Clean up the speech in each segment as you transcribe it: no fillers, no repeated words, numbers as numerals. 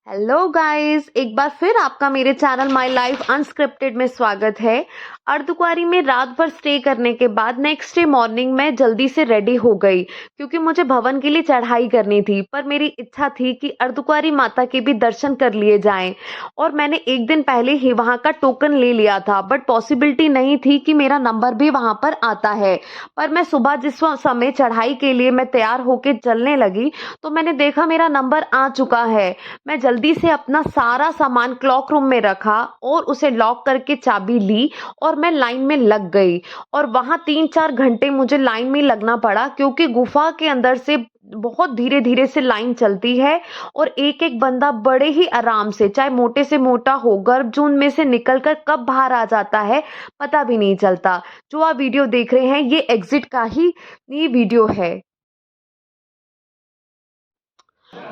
Hello guys, एक बार फिर आपका मेरे चैनल माय लाइफ अनस्क्रिप्टेड में स्वागत है। अर्धकुंवारी में रात भर स्टे करने के बाद नेक्स्ट डे मॉर्निंग मैं जल्दी से रेडी हो गई क्योंकि मुझे भवन के लिए चढ़ाई करनी थी। पर मेरी इच्छा थी कि अर्धकुंवारी माता के भी दर्शन कर लिए जाएं और मैंने एक दिन पहले ही वहां का टोकन ले लिया था, बट पॉसिबिलिटी नहीं थी कि मेरा नंबर भी वहां पर आता है। पर मैं सुबह जिस समय चढ़ाई के लिए मैं तैयार होकर चलने लगी तो मैंने देखा मेरा नंबर आ चुका है। मैं जल्दी से अपना सारा सामान क्लॉक रूम में रखा और उसे लॉक करके चाबी ली और मैं लाइन में लग गई। और वहां 3-4 घंटे मुझे लाइन में लगना पड़ा क्योंकि गुफा के अंदर से बहुत धीरे धीरे से लाइन चलती है और एक एक बंदा बड़े ही आराम से, चाहे मोटे से मोटा हो, गर्भ जून में से निकलकर कब बाहर आ जाता है पता भी नहीं चलता। जो आप वीडियो देख रहे हैं ये एग्जिट का ही वीडियो है।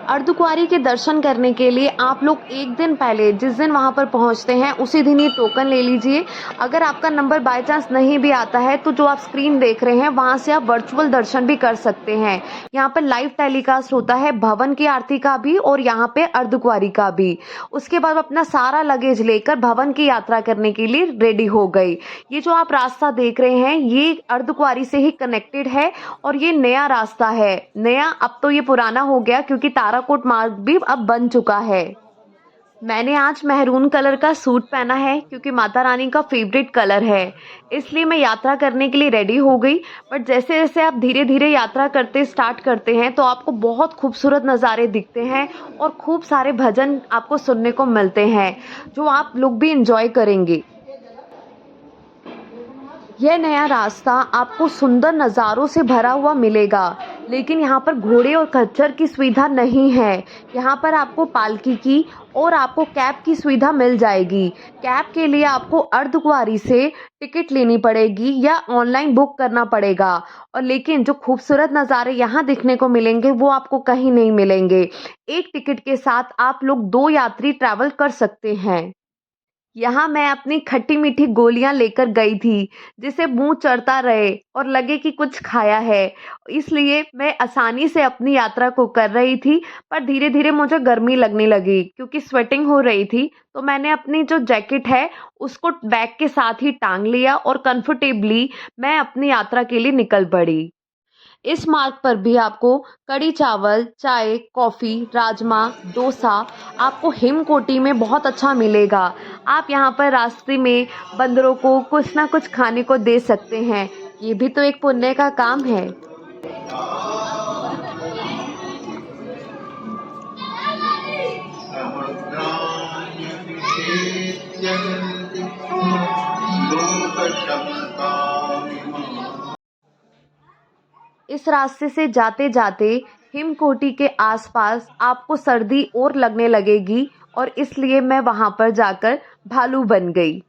अर्धकुंवारी के दर्शन करने के लिए आप लोग एक दिन पहले जिस दिन वहां पर पहुंचते हैं उसी दिन ये टोकन ले लीजिए। अगर आपका नंबर बाय चांस नहीं भी आता है तो जो आप स्क्रीन देख रहे हैं वहां से आप वर्चुअल दर्शन भी कर सकते हैं। यहाँ पर लाइव टेलीकास्ट होता है भवन की आरती का भी और यहाँ पे अर्धकुंवारी का भी। उसके बाद अपना सारा लगेज लेकर भवन की यात्रा करने के लिए रेडी हो गई। ये जो आप रास्ता देख रहे हैं ये अर्धकुंवारी से ही कनेक्टेड है और ये नया रास्ता है। नया, अब तो ये पुराना हो गया क्योंकि ताराकोट मार्ग भी अब बन चुका है। मैंने आज मेहरून कलर का सूट पहना है क्योंकि माता रानी का फेवरेट कलर है, इसलिए मैं यात्रा करने के लिए रेडी हो गई। बट जैसे जैसे आप धीरे धीरे यात्रा करते स्टार्ट करते हैं तो आपको बहुत खूबसूरत नज़ारे दिखते हैं और खूब सारे भजन आपको सुनने को मिलते हैं जो आप लोग भी इंजॉय करेंगे। यह नया रास्ता आपको सुंदर नज़ारों से भरा हुआ मिलेगा, लेकिन यहाँ पर घोड़े और खच्चर की सुविधा नहीं है। यहाँ पर आपको पालकी की और आपको कैब की सुविधा मिल जाएगी। कैब के लिए आपको अर्धकुंवारी से टिकट लेनी पड़ेगी या ऑनलाइन बुक करना पड़ेगा। और लेकिन जो खूबसूरत नज़ारे यहाँ दिखने को मिलेंगे वो आपको कहीं नहीं मिलेंगे। एक टिकट के साथ आप लोग 2 यात्री ट्रैवल कर सकते हैं। यहाँ मैं अपनी खट्टी मीठी गोलियां लेकर गई थी जिसे मुंह चढ़ता रहे और लगे कि कुछ खाया है, इसलिए मैं आसानी से अपनी यात्रा को कर रही थी। पर धीरे धीरे मुझे गर्मी लगने लगी क्योंकि स्वेटिंग हो रही थी, तो मैंने अपनी जो जैकेट है उसको बैग के साथ ही टांग लिया और कंफर्टेबली मैं अपनी यात्रा के लिए निकल पड़ी। इस मार्ग पर भी आपको कड़ी चावल, चाय, कॉफ़ी, राजमा, डोसा आपको हिमकोटी में बहुत अच्छा मिलेगा। आप यहाँ पर रास्ते में बंदरों को कुछ ना कुछ खाने को दे सकते हैं। ये भी तो एक पुण्य का काम है। इस रास्ते से जाते जाते हिमकोटी के आसपास आपको सर्दी और लगने लगेगी और इसलिए मैं वहां पर जाकर भालू बन गई।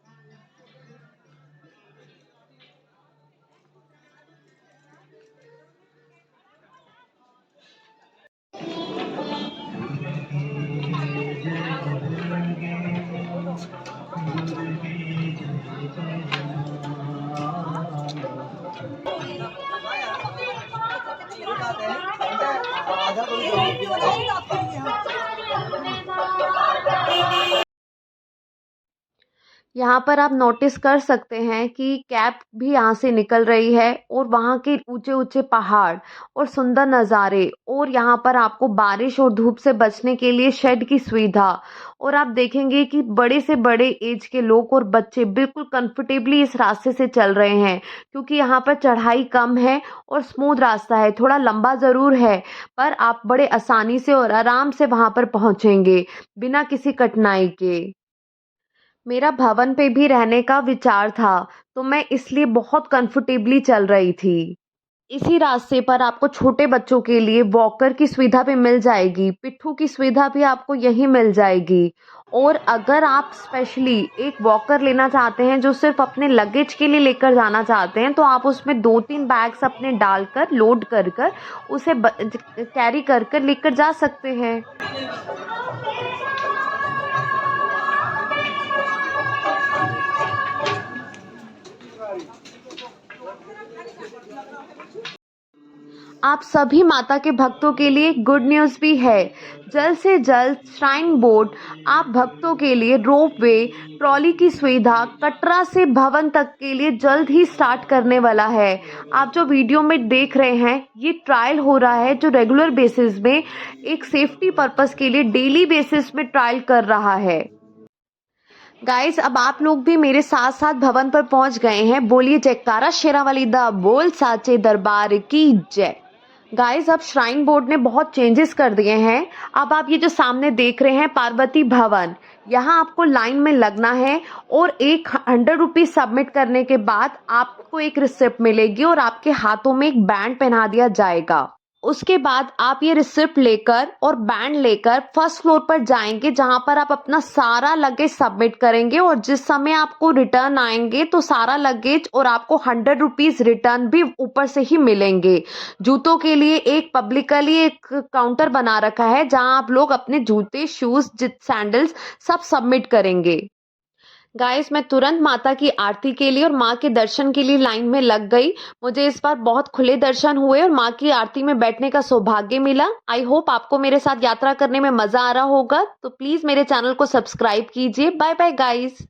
यहाँ पर आप नोटिस कर सकते हैं कि कैब भी यहाँ से निकल रही है और वहाँ के ऊंचे ऊंचे पहाड़ और सुंदर नज़ारे, और यहाँ पर आपको बारिश और धूप से बचने के लिए शेड की सुविधा। और आप देखेंगे कि बड़े से बड़े एज के लोग और बच्चे बिल्कुल कंफर्टेबली इस रास्ते से चल रहे हैं क्योंकि यहाँ पर चढ़ाई कम है और स्मूथ रास्ता है। थोड़ा लंबा ज़रूर है पर आप बड़े आसानी से और आराम से वहाँ पर पहुँचेंगे बिना किसी कठिनाई के। मेरा भवन पे भी रहने का विचार था तो मैं इसलिए बहुत कंफर्टेबली चल रही थी। इसी रास्ते पर आपको छोटे बच्चों के लिए वॉकर की सुविधा भी मिल जाएगी, पिट्ठू की सुविधा भी आपको यहीं मिल जाएगी। और अगर आप स्पेशली एक वॉकर लेना चाहते हैं जो सिर्फ अपने लगेज के लिए लेकर जाना चाहते हैं तो आप उसमें 2-3 बैग्स अपने डालकर लोड कर कर उसे कैरी कर कर लेकर जा सकते हैं। आप सभी माता के भक्तों के लिए गुड न्यूज़ भी है। जल्द से जल्द श्राइन बोर्ड आप भक्तों के लिए रोप वे, ट्रॉली की सुविधा कटरा से भवन तक के लिए जल्द ही स्टार्ट करने वाला है। आप जो वीडियो में देख रहे हैं ये ट्रायल हो रहा है, जो रेगुलर बेसिस में एक सेफ्टी पर्पस के लिए डेली बेसिस में ट्रायल कर रहा है। गाइस, अब आप लोग भी मेरे साथ साथ भवन पर पहुंच गए हैं। बोलिए जयकारा शेरावाली दा बोल साचे दरबार की जय। गाइस, अब श्राइन बोर्ड ने बहुत चेंजेस कर दिए हैं। अब आप ये जो सामने देख रहे हैं पार्वती भवन, यहाँ आपको लाइन में लगना है और 100 रुपीज़ सबमिट करने के बाद आपको एक रिसिप्ट मिलेगी और आपके हाथों में एक बैंड पहना दिया जाएगा। उसके बाद आप ये रिसिप्ट लेकर और बैंड लेकर फर्स्ट फ्लोर पर जाएंगे, जहां पर आप अपना सारा लगेज सबमिट करेंगे और जिस समय आपको रिटर्न आएंगे तो सारा लगेज और आपको 100 रुपीज़ रिटर्न भी ऊपर से ही मिलेंगे। जूतों के लिए एक पब्लिकली एक काउंटर बना रखा है, जहां आप लोग अपने जूते, शूज, सैंडल्स सब सबमिट करेंगे। गाइस, मैं तुरंत माता की आरती के लिए और माँ के दर्शन के लिए लाइन में लग गई। मुझे इस बार बहुत खुले दर्शन हुए और माँ की आरती में बैठने का सौभाग्य मिला। आई होप आपको मेरे साथ यात्रा करने में मजा आ रहा होगा। तो प्लीज मेरे चैनल को सब्सक्राइब कीजिए। Bye bye guys.